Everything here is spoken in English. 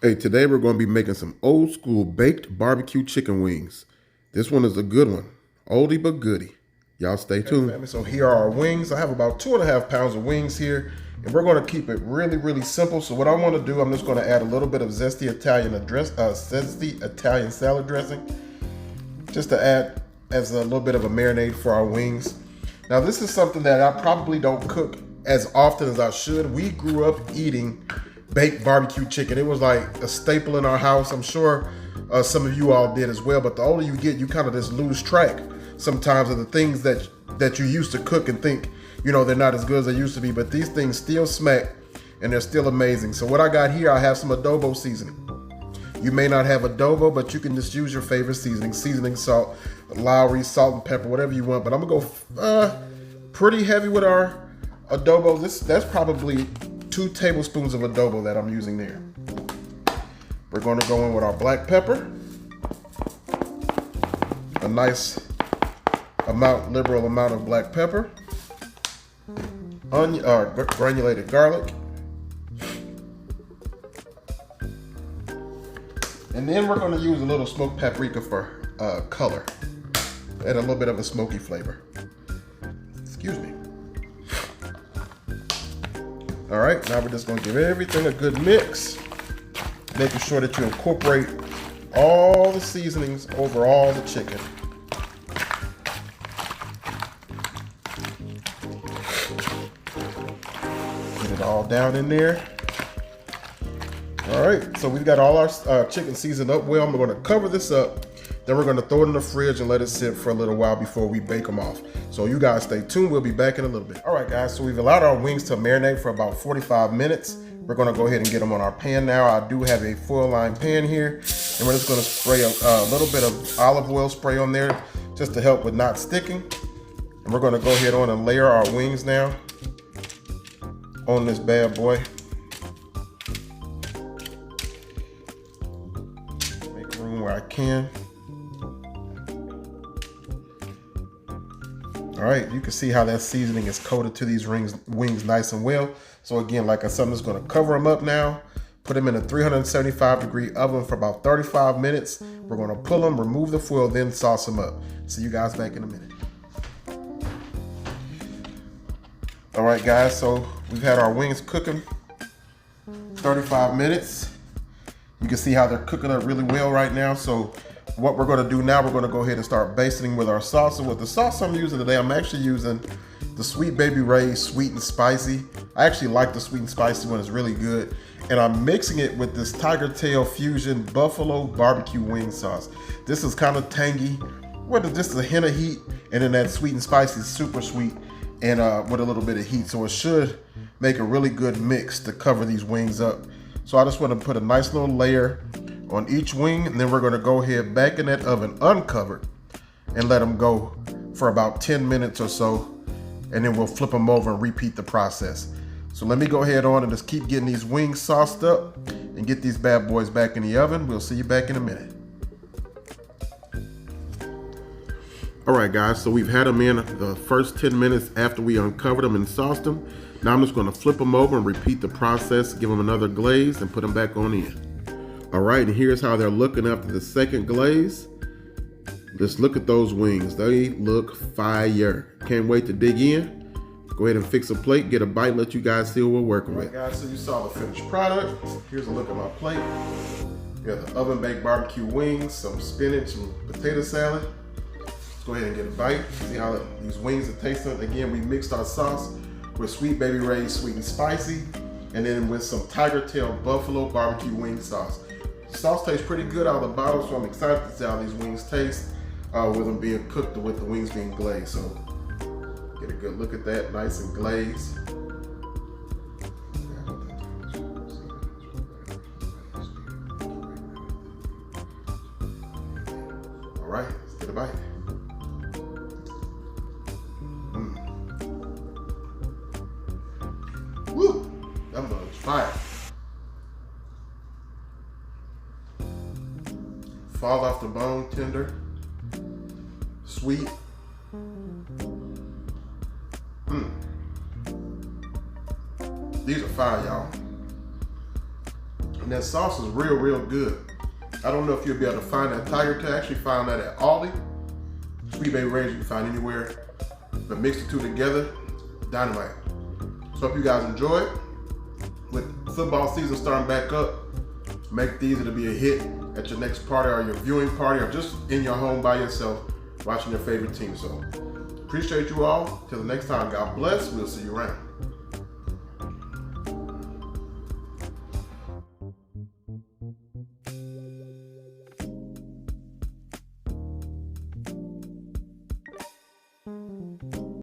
Hey, today we're going to be making some old school baked barbecue chicken wings. This one is a good one. Oldie but goodie. Y'all stay tuned. Family, so here are our wings. I have about 2.5 pounds of wings here, and we're going to keep it really, really simple. So what I want to do, I'm just going to add a little bit of zesty Italian salad dressing, just to add as a little bit of a marinade for our wings. Now this is something that I probably don't cook as often as I should. We grew up eating baked barbecue chicken. It was like a staple in our house. I'm sure some of you all did as well, but the older you get, you kind of just lose track sometimes of the things that you used to cook and think, you know, they're not as good as they used to be, but these things still smack and they're still amazing. So what I got here, I have some adobo seasoning. You may not have adobo, but you can just use your favorite seasoning salt, Lowry, salt and pepper, whatever you want, but I'm gonna go pretty heavy with our adobo. That's probably 2 tablespoons of adobo that I'm using there. We're going to go in with our black pepper, a nice liberal amount of black pepper, granulated garlic, and then we're going to use a little smoked paprika for color and a little bit of a smoky flavor. Excuse me. All right, now we're just gonna give everything a good mix, making sure that you incorporate all the seasonings over all the chicken. Get it all down in there. All right, so we've got all our chicken seasoned up well. I'm gonna cover this up, then we're gonna throw it in the fridge and let it sit for a little while before we bake them off. So you guys stay tuned, we'll be back in a little bit. All right guys, so we've allowed our wings to marinate for about 45 minutes. We're gonna go ahead and get them on our pan now. I do have a full line pan here, and we're just gonna spray a little bit of olive oil spray on there just to help with not sticking. And we're gonna go ahead on and layer our wings now on this bad boy. Make room where I can. All right, you can see how that seasoning is coated to these wings nice and well. So again, like I said, I'm just gonna cover them up now, put them in a 375-degree oven for about 35 minutes. We're gonna pull them, remove the foil, then sauce them up. See you guys back in a minute. All right guys, so we've had our wings cooking 35 minutes. You can see how they're cooking up really well right now. So what we're gonna do now, we're gonna go ahead and start basting with our sauce. And with the sauce I'm using today, I'm actually using the Sweet Baby Ray's Sweet and Spicy. I actually like the sweet and spicy one, it's really good. And I'm mixing it with this Tiger Tail Fusion Buffalo Barbecue Wing Sauce. This is kind of tangy, with just a hint of heat, and then that sweet and spicy is super sweet and with a little bit of heat. So it should make a really good mix to cover these wings up. So I just want to put a nice little layer on each wing, and then we're going to go ahead back in that oven uncovered and let them go for about 10 minutes or so, and then we'll flip them over and repeat the process. So let me go ahead on and just keep getting these wings sauced up and get these bad boys back in the oven. We'll see you back in a minute. All right guys, so we've had them in the first 10 minutes after we uncovered them and sauced them. Now I'm just going to flip them over and repeat the process, give them another glaze and put them back on in. All right, and here's how they're looking after the second glaze. Just look at those wings. They look fire. Can't wait to dig in. Go ahead and fix a plate, get a bite, let you guys see what we're working with. All right, guys, so you saw the finished product. Here's a look at my plate. We got the oven baked barbecue wings, some spinach and potato salad. Let's go ahead and get a bite. See how these wings are tasting. Again, we mixed our sauce with Sweet Baby Ray's Sweet and Spicy, and then with some Tiger Tail Buffalo Barbecue Wing Sauce. The sauce tastes pretty good out of the bottle, so I'm excited to see how these wings taste with them being cooked or with the wings being glazed. So get a good look at that, nice and glazed. All right, let's get a bite. Woo, that mug's fire. Fall off the bone, tender, sweet. These are fire, y'all. And that sauce is real, real good. I don't know if you'll be able to find that. Tiger Tail, actually found that at Aldi. Sweet Baby Ray's you can find anywhere. But mix the two together, dynamite. So hope you guys enjoy it. With football season starting back up, make these, it'll be a hit at your next party or your viewing party or just in your home by yourself watching your favorite team. So appreciate you all. Till the next time, God bless. We'll see you around.